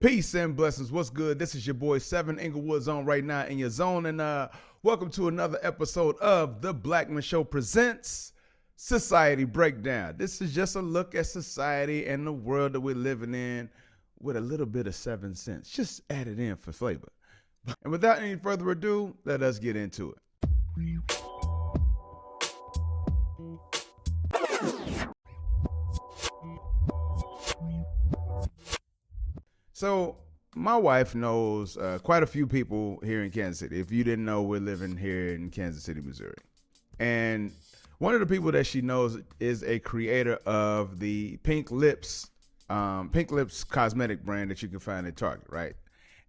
Peace and blessings. What's good? This is your boy 7 Inglewood Zone right now in your zone. And welcome to another episode of The Black Man Show presents Society Breakdown. This is just a look at society and the world that we're living in with a little bit of 7 cents. Just add it in for flavor. And without any further ado, let us get into it. So my wife knows quite a few people here in Kansas City. If you didn't know, we're living here in Kansas City, Missouri. And one of the people that she knows is a creator of the Pink Lips cosmetic brand that you can find at Target, right?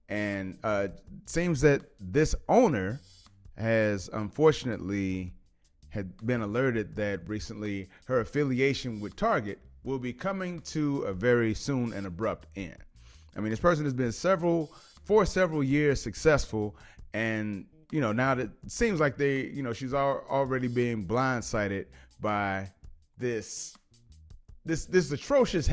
And it seems that this owner has unfortunately had been alerted that recently her affiliation with Target will be coming to a very soon and abrupt end. I mean, this person has been for several years successful, and now that it seems like she's already being blindsided by this atrocious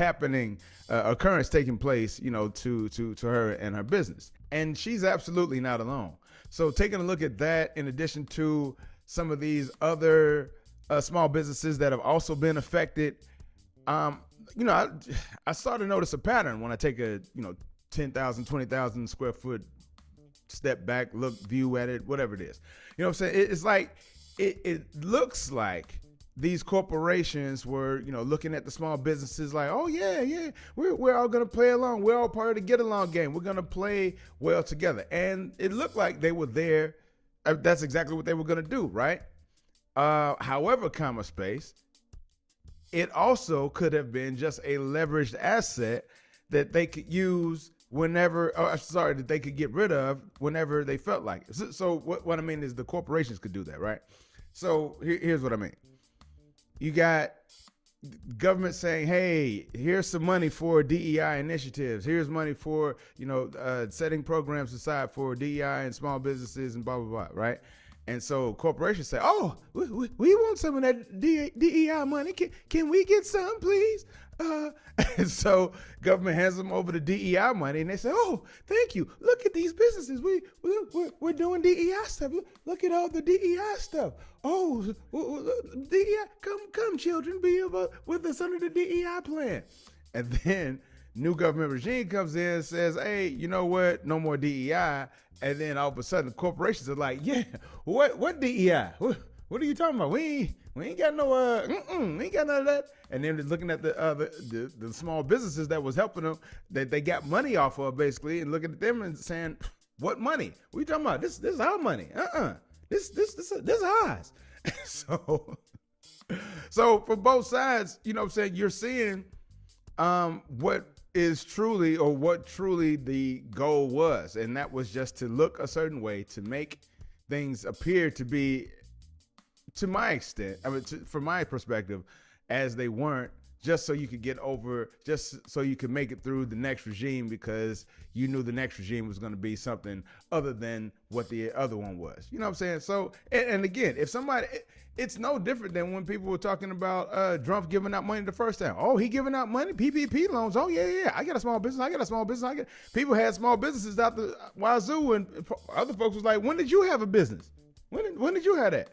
occurrence taking place, to her and her business, and she's absolutely not alone. So taking a look at that, in addition to some of these other small businesses that have also been affected. I started to notice a pattern when I take a 10,000, 20,000 square foot step back, view at it, whatever it is. You know what I'm saying? It's like, it looks like these corporations were, looking at the small businesses like, oh yeah, we're all going to play along. We're all part of the get along game. We're going to play well together. And it looked like they were there. That's exactly what they were going to do, right? However, it also could have been just a leveraged asset that they could use that they could get rid of whenever they felt like it. So what I mean is the corporations could do that, right? So here's what I mean. You got government saying, hey, here's some money for DEI initiatives. Here's money for, setting programs aside for DEI and small businesses and blah, blah, blah, right? And so corporations say, oh, we want some of that DEI money. Can we get some, please? And so government hands them over the DEI money, and they say, oh, thank you. Look at these businesses. We're doing DEI stuff. Look at all the DEI stuff. Oh, DEI, come, children, be with us under the DEI plan. And then new government regime comes in and says, hey, you know what? No more DEI. And then all of a sudden, the corporations are like, yeah, what DEI? What are you talking about? We ain't got no, we ain't got none of that. And then they're looking at the small businesses that was helping them, that they got money off of, basically, and looking at them and saying, what money? What are you talking about? This is our money. This is ours. So for both sides, you're seeing what truly the goal was. And that was just to look a certain way, to make things appear to be, to my extent, from my perspective, as they weren't, just so you could just so you could make it through the next regime, because you knew the next regime was going to be something other than what the other one was. You know what I'm saying? So, and again, it's no different than when people were talking about Trump giving out money the first time. Oh, he giving out money, PPP loans. Oh, yeah. I got a small business. People had small businesses out the wazoo, and other folks was like, when did you have a business? When did you have that?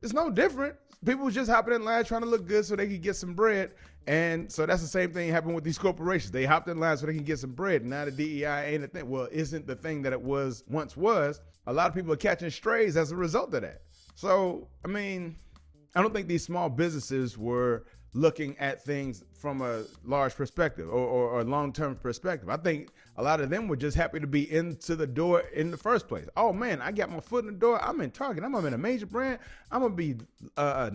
It's no different. People was just hopping in line trying to look good so they could get some bread. And so that's the same thing happened with these corporations. They hopped in line so they can get some bread. And now the DEI ain't a thing. Well, isn't the thing that it once was. A lot of people are catching strays as a result of that. So, I mean, I don't think these small businesses were looking at things from a large perspective or a long-term perspective. I think a lot of them were just happy to be into the door in the first place. Oh man, I got my foot in the door. I'm in Target. I'm in a major brand. I'm gonna be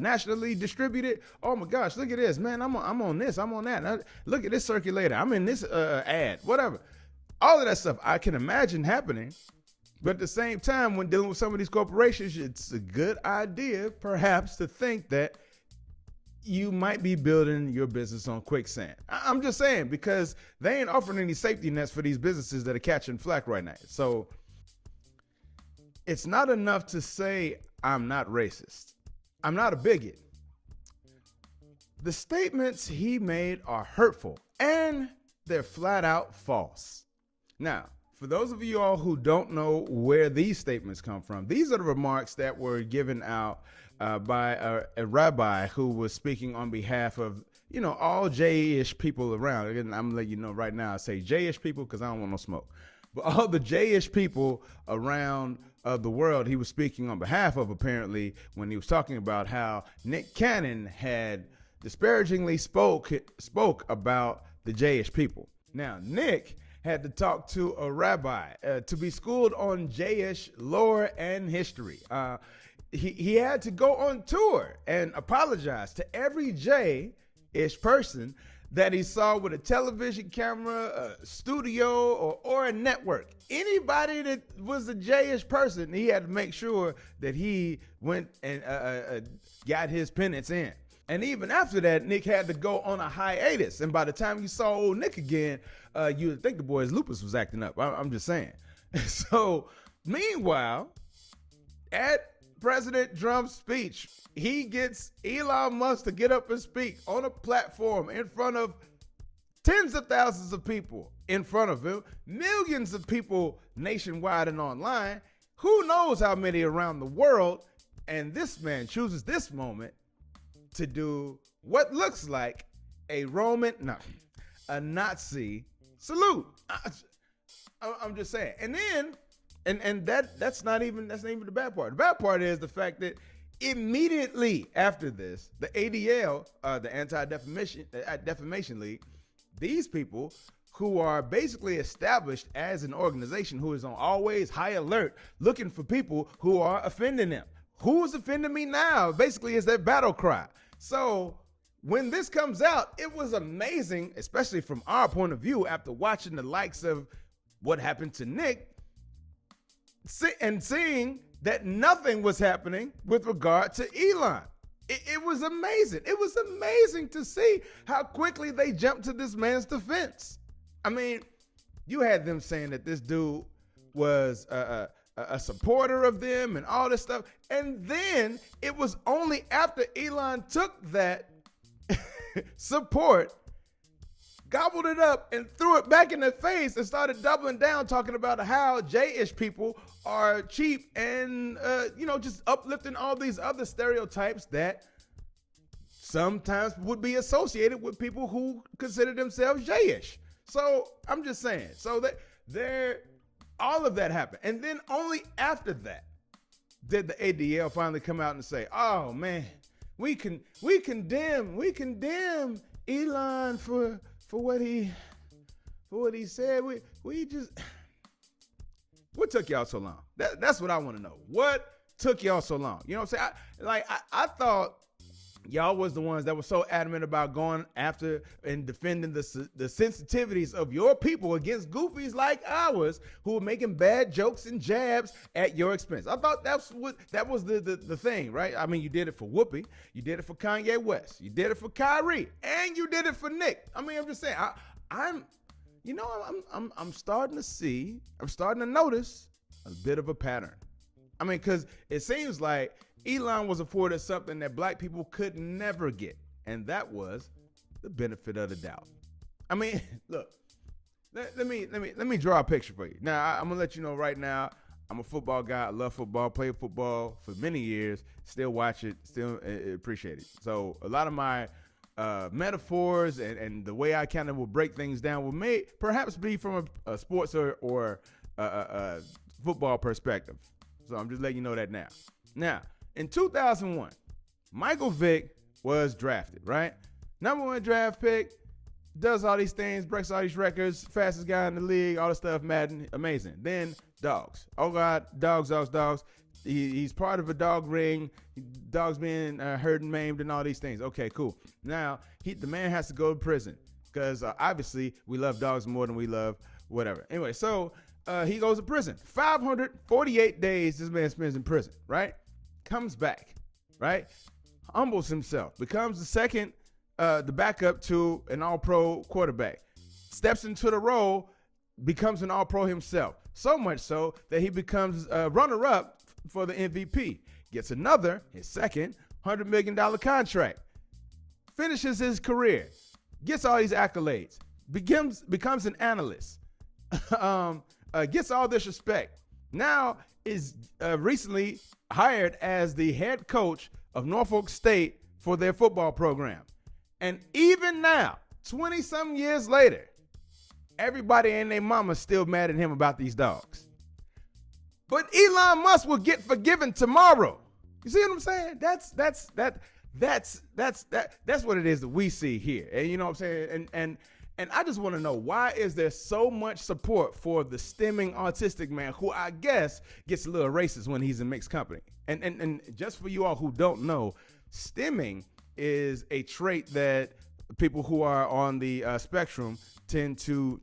nationally distributed. Oh my gosh, look at this, man. I'm on this. I'm on that. Now, look at this circulator. I'm in this ad. Whatever. All of that stuff I can imagine happening. But at the same time, when dealing with some of these corporations, it's a good idea, perhaps, to think that you might be building your business on quicksand. I'm just saying, because they ain't offering any safety nets for these businesses that are catching flack right now. So it's not enough to say I'm not racist. I'm not a bigot. The statements he made are hurtful and they're flat out false. Now, for those of you all who don't know where these statements come from, these are the remarks that were given out by a rabbi who was speaking on behalf of, all J-ish people around. Again, I'm gonna let you know right now, I say J-ish people because I don't want no smoke. But all the J-ish people around the world, he was speaking on behalf of, apparently, when he was talking about how Nick Cannon had disparagingly spoke about the J-ish people. Now, Nick had to talk to a rabbi to be schooled on J-ish lore and history. He had to go on tour and apologize to every J-ish person that he saw with a television camera, a studio, or a network. Anybody that was a J-ish person, he had to make sure that he went and got his penance in. And even after that, Nick had to go on a hiatus. And by the time you saw old Nick again, you would think the boy's lupus was acting up. I'm just saying. So, meanwhile, at President Trump's speech, he gets Elon Musk to get up and speak on a platform in front of tens of thousands of people in front of him, millions of people nationwide and online, who knows how many around the world. And this man chooses this moment to do what looks like a Nazi salute. I'm just saying. And then, and that's not even the bad part. The bad part is the fact that immediately after this, the ADL, the Anti-Defamation League, these people who are basically established as an organization who is on always high alert, looking for people who are offending them. Who's offending me now? Basically, is their battle cry. So when this comes out, it was amazing, especially from our point of view, after watching the likes of what happened to Nick and seeing that nothing was happening with regard to Elon. It was amazing. It was amazing to see how quickly they jumped to this man's defense. I mean, you had them saying that this dude was a supporter of them and all this stuff. And then it was only after Elon took that support, gobbled it up, and threw it back in their face and started doubling down, talking about how J-ish people are cheap and, just uplifting all these other stereotypes that sometimes would be associated with people who consider themselves J-ish. So I'm just saying, all of that happened. And then only after that did the ADL finally come out and say, oh man, we condemn Elon for what he said. What took y'all so long? That's what I want to know. What took y'all so long? You know what I'm saying? I thought y'all was the ones that were so adamant about going after and defending the sensitivities of your people against goofies like ours who were making bad jokes and jabs at your expense. I thought that was the thing, right? I mean, you did it for Whoopi, you did it for Kanye West, you did it for Kyrie, and you did it for Nick. I mean, I'm just saying, I'm starting to notice a bit of a pattern. I mean, because it seems like Elon was afforded something that black people could never get, and that was the benefit of the doubt. I mean, look, let me draw a picture for you. Now, I'm gonna let you know right now, I'm a football guy. I love football, played football for many years, still watch it, still appreciate it. So a lot of my metaphors and the way I kind of will break things down will perhaps be from a sports or a football perspective. So I'm just letting you know that now. Now, in 2001, Michael Vick was drafted, right? Number 1 draft pick, does all these things, breaks all these records, fastest guy in the league, all this stuff, Madden, amazing. Then dogs. Oh God, dogs. He's part of a dog ring. Dogs being hurt and maimed and all these things. Okay, cool. Now, the man has to go to prison because obviously we love dogs more than we love whatever. Anyway, so he goes to prison. 548 days this man spends in prison, right? Comes back, right? Humbles himself, becomes the backup to an all-pro quarterback. Steps into the role, becomes an all-pro himself. So much so that he becomes a runner-up for the MVP. Gets his second $100 million contract. Finishes his career. Gets all these accolades. Becomes an analyst. gets all this respect. Now is recently hired as the head coach of Norfolk State for their football program. And even now, 20-some years later, everybody and their mama still mad at him about these dogs. But Elon Musk will get forgiven tomorrow. You see what I'm saying? That's what it is that we see here. And you know what I'm saying? And I just want to know, why is there so much support for the stemming autistic man who I guess gets a little racist when he's in mixed company? And just for you all who don't know, stemming is a trait that people who are on the spectrum tend to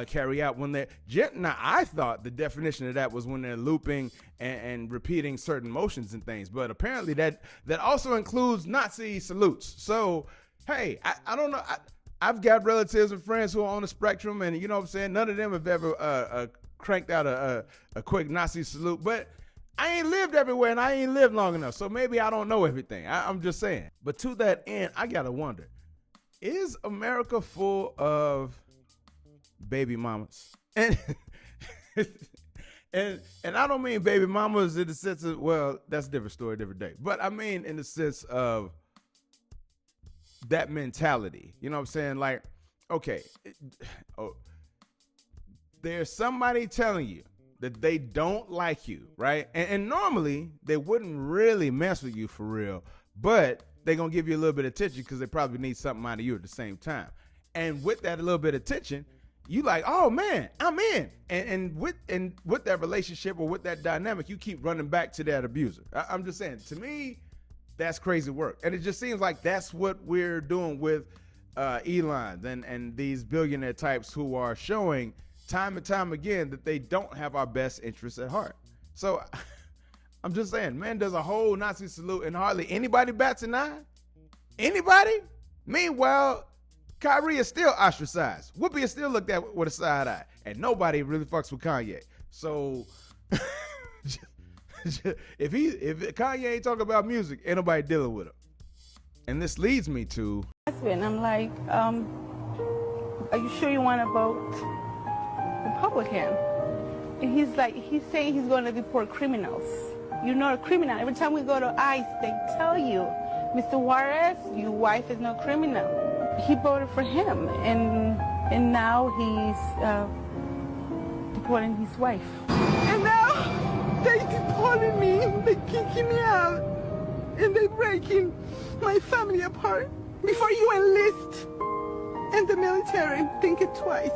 carry out when they're. Now, I thought the definition of that was when they're looping and repeating certain motions and things, but apparently that also includes Nazi salutes. So, hey, I don't know. I've got relatives and friends who are on the spectrum, and you know what I'm saying? None of them have ever cranked out a quick Nazi salute, but I ain't lived everywhere and I ain't lived long enough, so maybe I don't know everything. I'm just saying. But to that end, I gotta wonder, is America full of baby mamas? And and I don't mean baby mamas in the sense of, well, that's a different story, different day. But I mean in the sense of that mentality. You know what I'm saying? Like, okay, there's somebody telling you that they don't like you, right? And normally they wouldn't really mess with you for real, but they're going to give you a little bit of attention because they probably need something out of you at the same time. And with that a little bit of attention, you like, oh man, I'm in. And with that relationship or with that dynamic, you keep running back to that abuser. I'm just saying, to me, that's crazy work. And it just seems like that's what we're doing with Elon and these billionaire types who are showing time and time again that they don't have our best interests at heart. So I'm just saying, man does a whole Nazi salute and hardly anybody bats an eye. Anybody? Meanwhile, Kyrie is still ostracized. Whoopi is still looked at with a side eye. And nobody really fucks with Kanye. So if Kanye ain't talking about music, ain't nobody dealing with him. And this leads me to... I'm like, are you sure you want to vote Republican? And he's saying he's going to deport criminals. You're not a criminal. Every time we go to ICE, they tell you, Mr. Juarez, your wife is no criminal. He voted for him, and now he's deporting his wife. And now they deported me, they kicking me out, and they breaking my family apart. Before you enlist in the military, think it twice.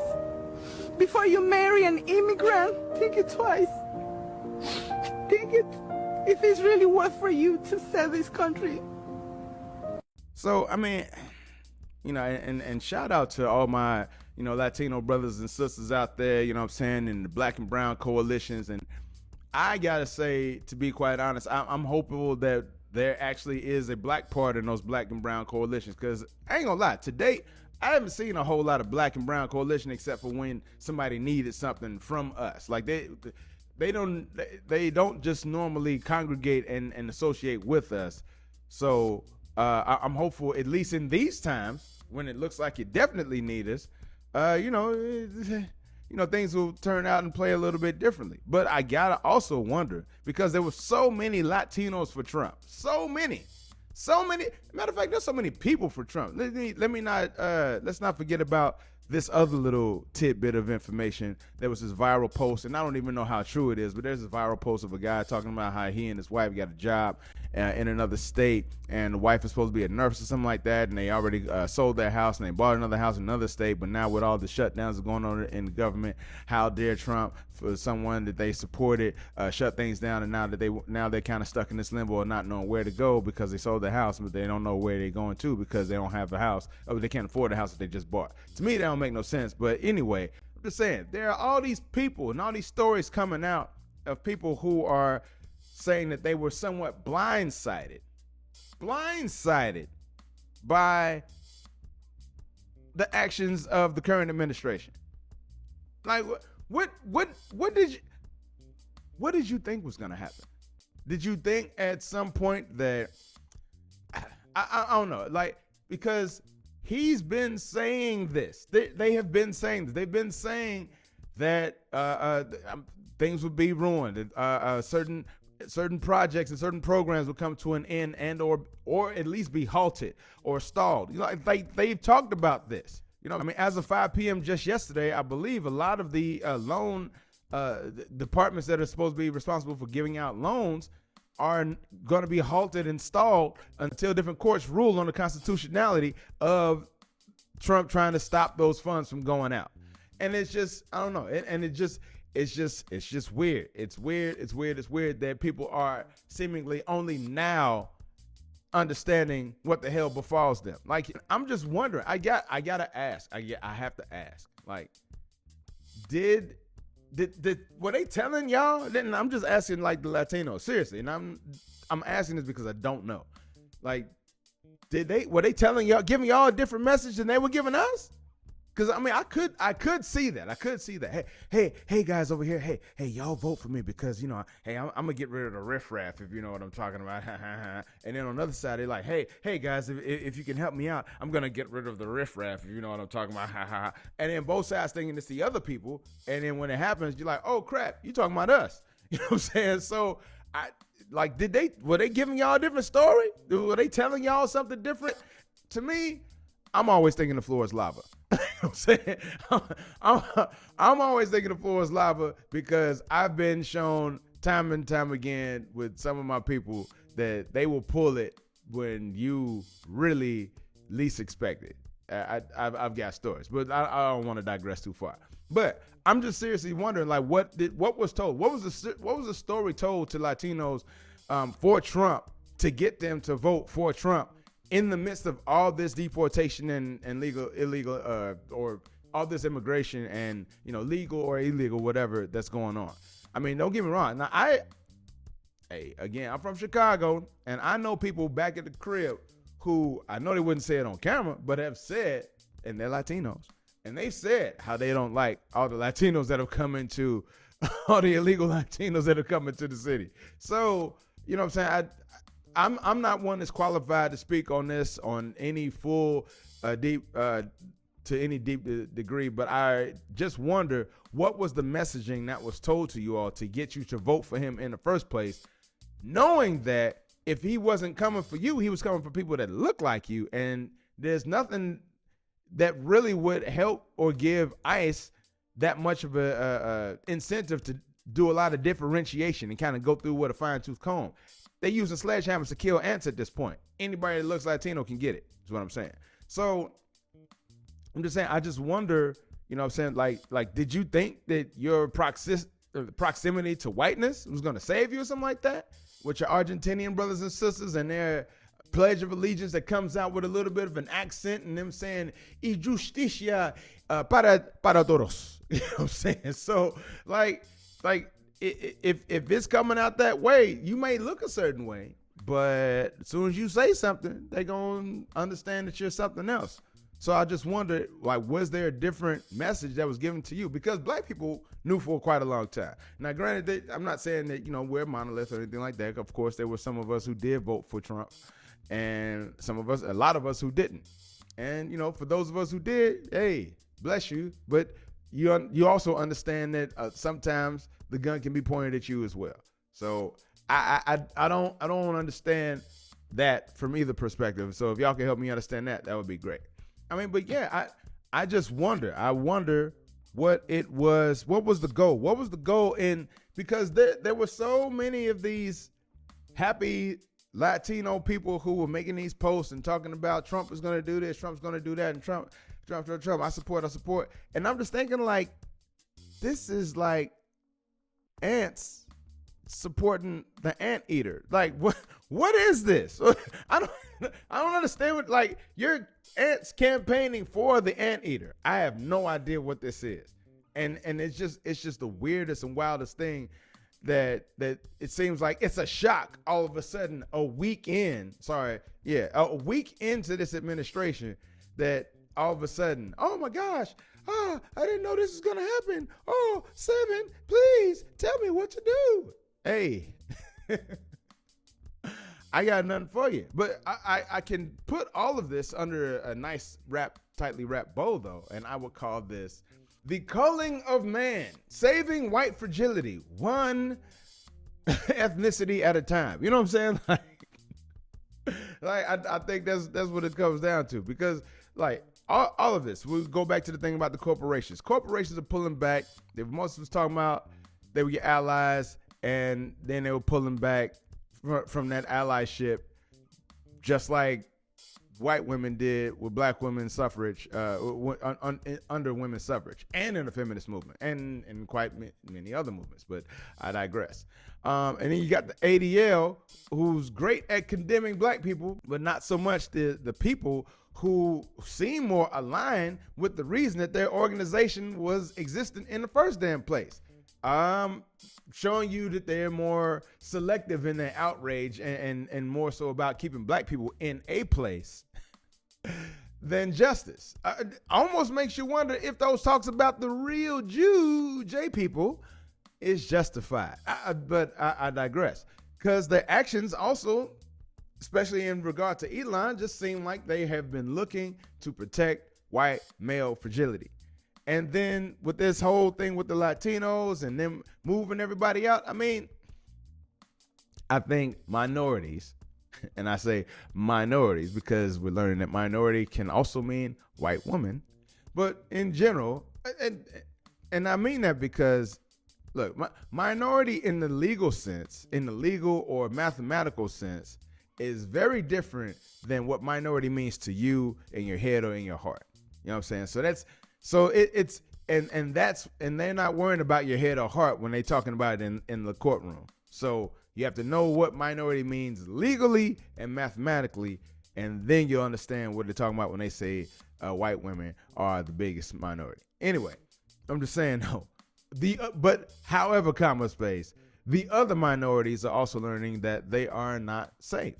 Before you marry an immigrant, think it twice. Think it if it's really worth for you to sell this country. So, I mean, you know, and shout out to all my, you know, Latino brothers and sisters out there, you know what I'm saying, in the black and brown coalitions. And I gotta say, to be quite honest, I'm hopeful that there actually is a black part in those black and brown coalitions, because I ain't gonna lie, to date, I haven't seen a whole lot of black and brown coalition except for when somebody needed something from us. Like they don't just normally congregate and associate with us. So I'm hopeful, at least in these times when it looks like you definitely need us, you know, things will turn out and play a little bit differently. But I gotta also wonder, because there were so many Latinos for Trump, so many. Matter of fact, there's so many people for Trump. Let's not forget about this other little tidbit of information. There was this viral post, and I don't even know how true it is, but there's this viral post of a guy talking about how he and his wife got a job in another state, and the wife is supposed to be a nurse or something like that, and they already sold their house, and they bought another house in another state. But now with all the shutdowns going on in the government, how dare Trump, for someone that they supported, shut things down, and now they're kind of stuck in this limbo of not knowing where to go because they sold their house, but they don't know where they're going to because they don't have a house, or they can't afford the house that they just bought. To me, that don't make no sense. But anyway, I'm just saying, there are all these people and all these stories coming out of people who are saying that they were somewhat blindsided by the actions of the current administration. Like, what did you think was going to happen? Did you think at some point that I don't know, like, because he's been saying this. They have been saying this. They've been saying that things would be ruined. Certain projects and certain programs will come to an end and or at least be halted or stalled. You know, they've talked about this. You know, I mean, as of 5 p.m. just yesterday, I believe a lot of the loan departments that are supposed to be responsible for giving out loans are going to be halted and stalled until different courts rule on the constitutionality of Trump trying to stop those funds from going out. And it's just, I don't know. It's just weird. It's weird that people are seemingly only now understanding what the hell befalls them. Like, I'm just wondering, I gotta ask. I have to ask. Like, were they telling y'all? Then I'm just asking, like, the Latinos, seriously. And I'm asking this because I don't know. Like, were they telling y'all, giving y'all a different message than they were giving us? Because I mean, I could see that. Hey, guys over here. Hey, y'all vote for me because, you know, hey, I'm gonna get rid of the riffraff, if you know what I'm talking about. And then on the other side, they're like, hey, guys, if you can help me out, I'm gonna get rid of the riffraff, if you know what I'm talking about. And then both sides thinking it's the other people. And then when it happens, you're like, oh crap, you talking about us? You know what I'm saying? So were they giving y'all a different story? Were they telling y'all something different? To me, I'm always thinking the floor is lava. You know what I'm saying? I'm always thinking the floor is lava because I've been shown time and time again with some of my people that they will pull it when you really least expect it. I've got stories, but I don't want to digress too far. But I'm just seriously wondering, like, what was told? What was the story told to Latinos for Trump to get them to vote for Trump in the midst of all this deportation and illegal or all this immigration and, you know, legal or illegal, whatever that's going on? I mean, don't get me wrong. Now, I'm from Chicago, and I know people back at the crib who, I know they wouldn't say it on camera, but have said, and they're Latinos, and they said how they don't like all the Latinos that have come into, all the illegal Latinos that have come into the city. So, you know what I'm saying? I'm not one that's qualified to speak on this on any full deep degree, but I just wonder what was the messaging that was told to you all to get you to vote for him in the first place, knowing that if he wasn't coming for you, he was coming for people that look like you, and there's nothing that really would help or give ICE that much of a incentive to do a lot of differentiation and kind of go through with a fine-tooth comb. They're using sledgehammers to kill ants at this point. Anybody that looks Latino can get it, is what I'm saying. So I'm just saying, I just wonder, you know what I'm saying, like did you think that your proximity to whiteness was going to save you or something like that? With your Argentinian brothers and sisters and their Pledge of Allegiance that comes out with a little bit of an accent and them saying, y justicia para todos. You know what I'm saying? So, like, if it's coming out that way, you may look a certain way, but as soon as you say something, they're going to understand that you're something else. So I just wonder, like, was there a different message that was given to you? Because black people knew for quite a long time. Now, granted, I'm not saying that, you know, we're monolith or anything like that. Of course, there were some of us who did vote for Trump and a lot of us who didn't. And, you know, for those of us who did, hey, bless you. But you also understand that sometimes the gun can be pointed at you as well. So I don't understand that from either perspective. So if y'all can help me understand that would be great. I mean, but yeah, I just wonder. I wonder what it was. What was the goal? What was the goal in, because there were so many of these happy Latino people who were making these posts and talking about Trump is going to do this, Trump's going to do that, and Trump, I support. And I'm just thinking, like, this is like ants supporting the anteater. Like, what is this? I don't understand what, like, your ants campaigning for the anteater. I have no idea what this is. And it's just the weirdest and wildest thing that it seems like it's a shock all of a sudden a week into this administration that all of a sudden, oh my gosh, I didn't know this was gonna happen. Oh, 7, please tell me what to do. Hey, I got nothing for you. But I can put all of this under a nice tightly wrapped bow though, and I would call this The culling of man, saving white fragility, one ethnicity at a time. You know what I'm saying? I think that's what it comes down to, because like all of this, we'll go back to the thing about the corporations. Corporations are pulling back. Most was talking about they were your allies, and then they were pulling back from that allyship, just like white women did with black women's suffrage, under women's suffrage, and in the feminist movement, and in quite many other movements, but I digress. And then you got the ADL, who's great at condemning black people, but not so much the people who seem more aligned with the reason that their organization was existent in the first damn place. Showing you that they're more selective in their outrage and more so about keeping black people in a place than justice. Almost makes you wonder if those talks about the real J people is justified. But I digress, because their actions also, especially in regard to Elon, just seem like they have been looking to protect white male fragility. And then with this whole thing with the Latinos and them moving everybody out, I mean, I think minorities, and I say minorities because we're learning that minority can also mean white woman, but in general, and I mean that because, look, minority in the legal sense, in the legal or mathematical sense, is very different than what minority means to you in your head or in your heart. You know what I'm saying? So it's they're not worrying about your head or heart when they're talking about it in the courtroom. So you have to know what minority means legally and mathematically, and then you'll understand what they're talking about when they say white women are the biggest minority. Anyway, I'm just saying though, but however, comma space, the other minorities are also learning that they are not safe.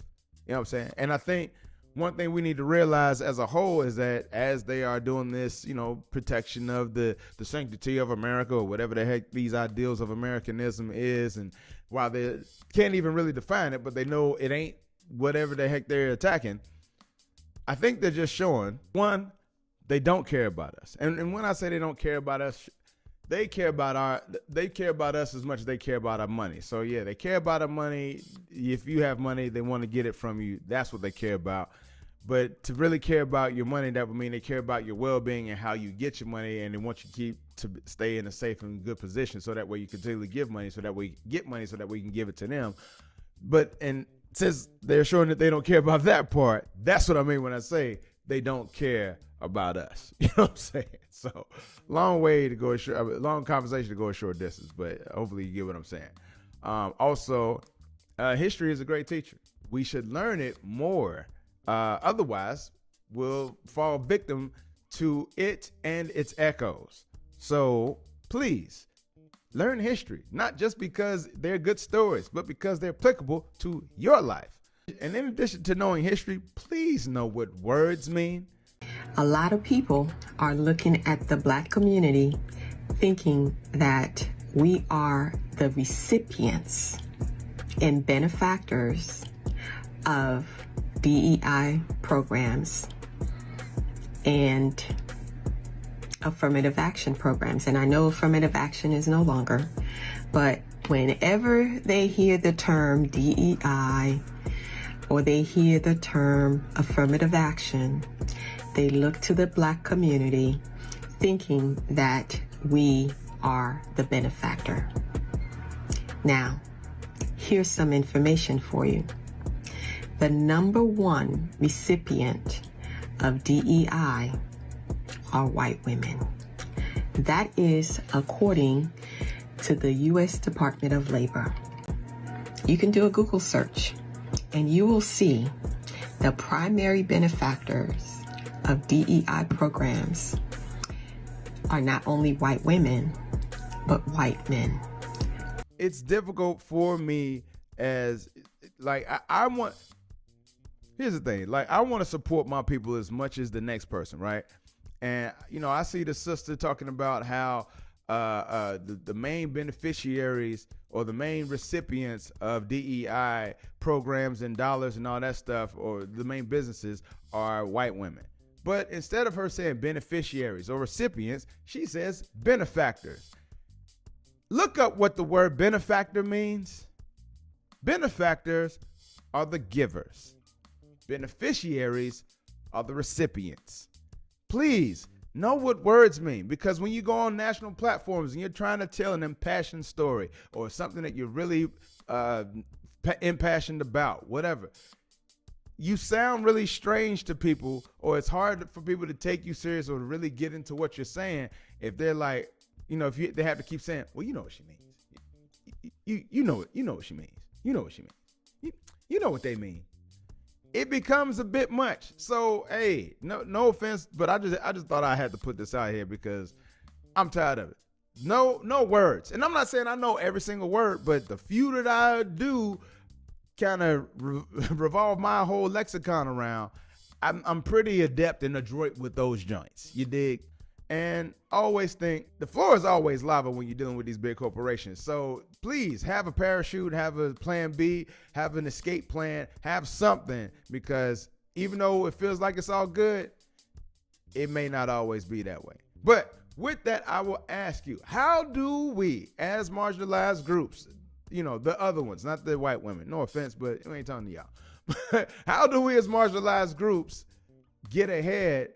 You know what I'm saying? And I think one thing we need to realize as a whole is that as they are doing this, protection of the sanctity of America, or whatever the heck these ideals of Americanism is, and while they can't even really define it, but they know it ain't whatever the heck they're attacking, I think they're just showing, one, they don't care about us. And when I say they don't care about us, they care about us as much as they care about our money. So yeah, they care about our money. If you have money, they want to get it from you. That's what they care about. But to really care about your money, that would mean they care about your well-being and how you get your money, and they want you to stay in a safe and good position, so that way you continually give money, so that way you get money, so that way you can give it to them. And since they're showing that they don't care about that part, that's what I mean when I say they don't care about us. You know what I'm saying? So long conversation to go a short distance, but hopefully you get what I'm saying. Also, history is a great teacher. We should learn it more. Otherwise, we'll fall victim to it and its echoes. So please learn history, not just because they're good stories, but because they're applicable to your life. And in addition to knowing history, please know what words mean. A lot of people are looking at the Black community thinking that we are the recipients and benefactors of DEI programs and affirmative action programs. And I know affirmative action is no longer, but whenever they hear the term DEI or they hear the term affirmative action, they look to the Black community thinking that we are the benefactor. Now, here's some information for you. The number one recipient of DEI are white women. That is according to the U.S. Department of Labor. You can do a Google search and you will see the primary benefactors of DEI programs are not only white women, but white men. It's difficult for me as, here's the thing, I want to support my people as much as the next person, right? And, I see the sister talking about how the main beneficiaries or the main recipients of DEI programs and dollars and all that stuff, or the main businesses, are white women. But instead of her saying beneficiaries or recipients, she says benefactors. Look up what the word benefactor means. Benefactors are the givers. Beneficiaries are the recipients. Please know what words mean, because when you go on national platforms and you're trying to tell an impassioned story or something that you're really impassioned about, whatever, you sound really strange to people, or it's hard for people to take you serious or to really get into what you're saying if they're like, if they have to keep saying, well, you know what she means. You know what she means. You know what she means. You know what they mean. It becomes a bit much. So, hey, no offense, but I just thought I had to put this out here because I'm tired of it. No words. And I'm not saying I know every single word, but the few that I do kind of revolve my whole lexicon around, I'm pretty adept and adroit with those joints. You dig? And always think the floor is always lava when you're dealing with these big corporations. So please have a parachute, have a plan B, have an escape plan, have something, because even though it feels like it's all good, it may not always be that way. But with that, I will ask you, how do we, as marginalized groups, the other ones, not the white women, no offense, but we ain't talking to y'all. How do we as marginalized groups get ahead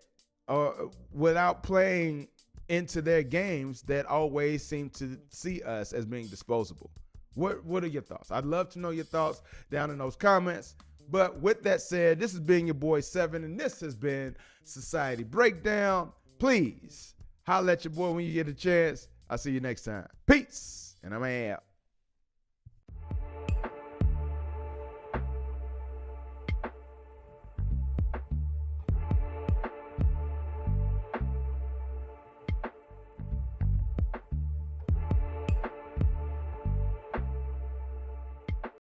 without playing into their games that always seem to see us as being disposable? What are your thoughts? I'd love to know your thoughts down in those comments. But with that said, this has been your boy Seven, and this has been Society Breakdown. Please holla at your boy when you get a chance. I'll see you next time. Peace, and I'm out.